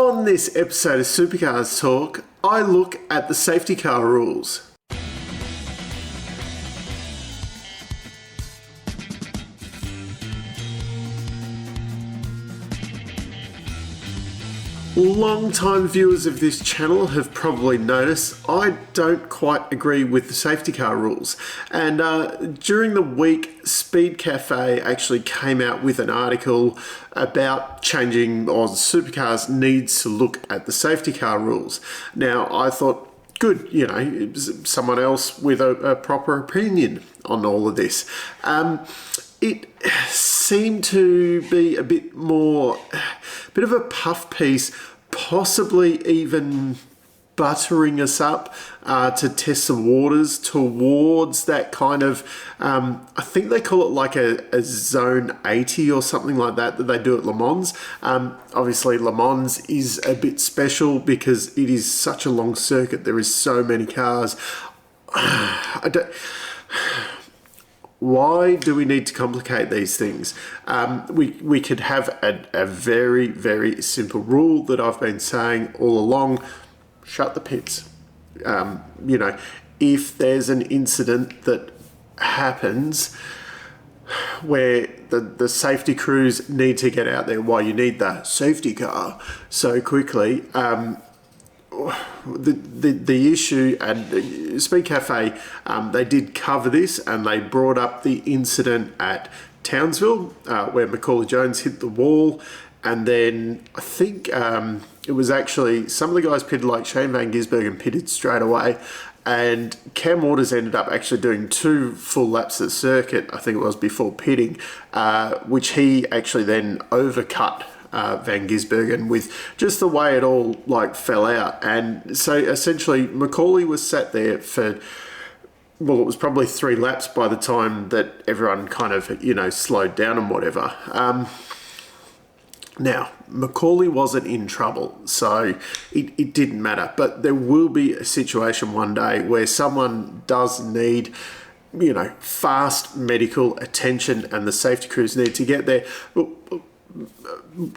On this episode of Supercars Talk, I look at the safety car rules. Long-time viewers of this channel have probably noticed I don't quite agree with the safety car rules. And during the week, Speed Cafe actually came out with an article about changing, or Supercars needs to look at the safety car rules. Now, I thought, good, you know, someone else with a proper opinion on all of this. It seemed to be a bit of a puff piece, possibly even buttering us up to test the waters towards that kind of, I think they call it like a zone 80 or something like that they do at Le Mans. Obviously Le Mans is a bit special because it is such a long circuit. There is so many cars. Why do we need to complicate these things? We could have a very, very simple rule that I've been saying all along: shut the pits. You know, if there's an incident that happens where the safety crews need to get out there, why you need the safety car so quickly. The issue, and Speed Cafe, they did cover this, and they brought up the incident at Townsville where Macaulay Jones hit the wall, and then I think it was actually some of the guys pitted, like Shane Van Gisbergen pitted straight away, and Cam Waters ended up actually doing 2 full laps of the circuit, I think it was, before pitting, which he actually then overcut Van Gisbergen with just the way it all like fell out. And so essentially Macaulay was sat there for, well, it was probably 3 laps by the time that everyone kind of, you know, slowed down and whatever. Now, Macaulay wasn't in trouble, so it didn't matter. But there will be a situation one day where someone does need, you know, fast medical attention, and the safety crews need to get there.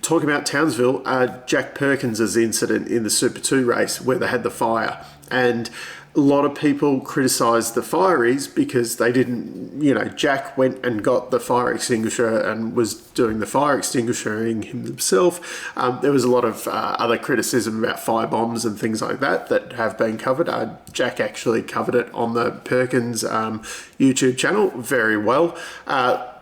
Talking about Townsville, Jack Perkins' incident in the Super 2 race where they had the fire, and a lot of people criticised the fireys because they didn't, you know, Jack went and got the fire extinguisher and was doing the fire extinguishing himself. There was a lot of other criticism about fire bombs and things like that have been covered. Jack actually covered it on the Perkins YouTube channel very well.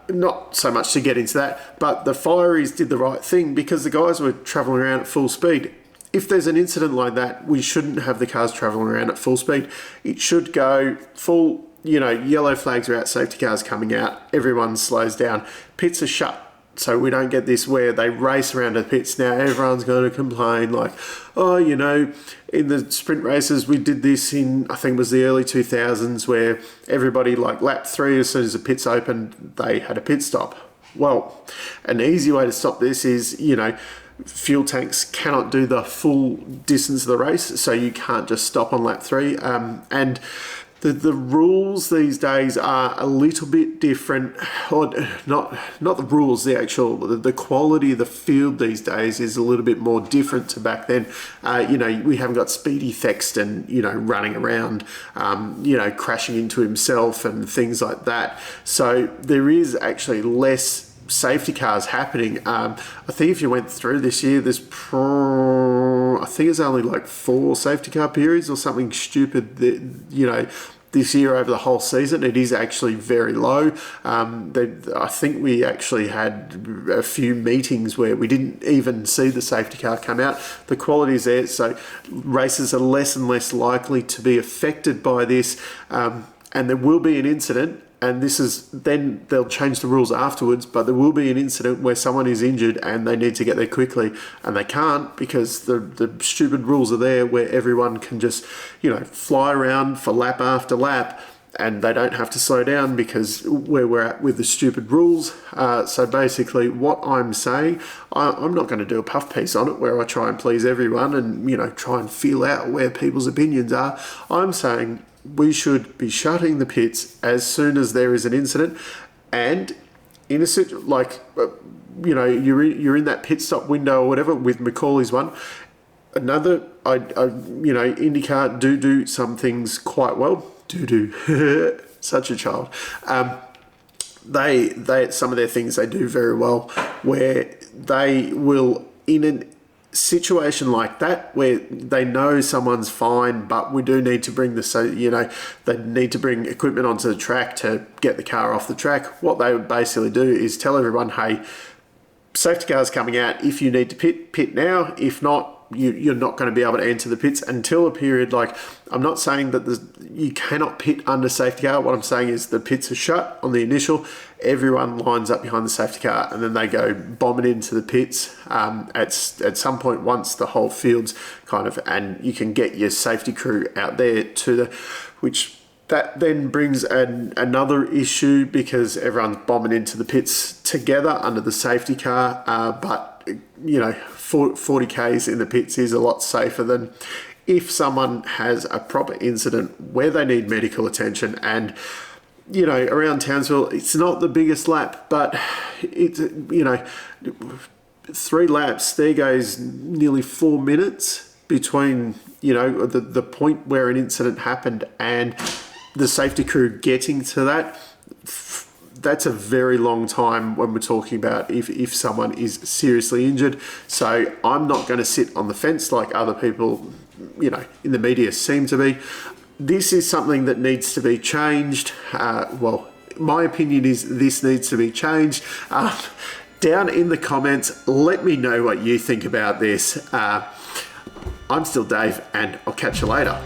Not so much to get into that, but the fireys did the right thing because the guys were travelling around at full speed. If there's an incident like that, we shouldn't have the cars travelling around at full speed. It should go full, you know, yellow flags are out, safety cars coming out, everyone slows down, pits are shut. So we don't get this where they race around the pits. Now everyone's going to complain like, oh, you know, in the sprint races we did this in, I think it was the early 2000s, where everybody, like lap 3, as soon as the pits opened, they had a pit stop. Well, an easy way to stop this is, you know, fuel tanks cannot do the full distance of the race, so you can't just stop on lap 3. And the rules these days are a little bit different, or not the rules, the quality of the field these days is a little bit more different to back then. You know, we haven't got Speedy Thexton, you know, running around, you know, crashing into himself and things like that. So there is actually less safety cars happening. I think if you went through this year, I think it's only like 4 safety car periods or something stupid that, you know, this year over the whole season. It is actually very low. I think we actually had a few meetings where we didn't even see the safety car come out. The quality is there, so races are less and less likely to be affected by this, and there will be an incident. And this is, then they'll change the rules afterwards, but there will be an incident where someone is injured and they need to get there quickly, and they can't because the stupid rules are there where everyone can just, you know, fly around for lap after lap, and they don't have to slow down because where we're at with the stupid rules. So basically what I'm saying, I'm not going to do a puff piece on it where I try and please everyone and, you know, try and feel out where people's opinions are. I'm saying we should be shutting the pits as soon as there is an incident, and in a like, you know, you're in that pit stop window or whatever with Macaulay's one. another, IndyCar do some things quite well. Such a child. They some of their things they do very well, where they will, in a situation like that where they know someone's fine, but we do need to bring they need to bring equipment onto the track to get the car off the track. What they would basically do is tell everyone, hey, safety car's coming out. If you need to pit now. If not, you're not going to be able to enter the pits until a period. Like, I'm not saying that you cannot pit under safety car. What I'm saying is the pits are shut on the initial. Everyone lines up behind the safety car, and then they go bombing into the pits at some point once the whole field's and you can get your safety crew out there which that then brings another issue, because everyone's bombing into the pits together under the safety car. But 40 Ks in the pits is a lot safer than if someone has a proper incident where they need medical attention. And around Townsville, it's not the biggest lap, but it's 3 laps, there goes nearly 4 minutes between the point where an incident happened and the safety crew getting to that. That's a very long time when we're talking about if someone is seriously injured. So I'm not going to sit on the fence like other people, in the media seem to be. This is something that needs to be changed. My opinion is this needs to be changed. Down in the comments, let me know what you think about this. I'm still Dave, and I'll catch you later.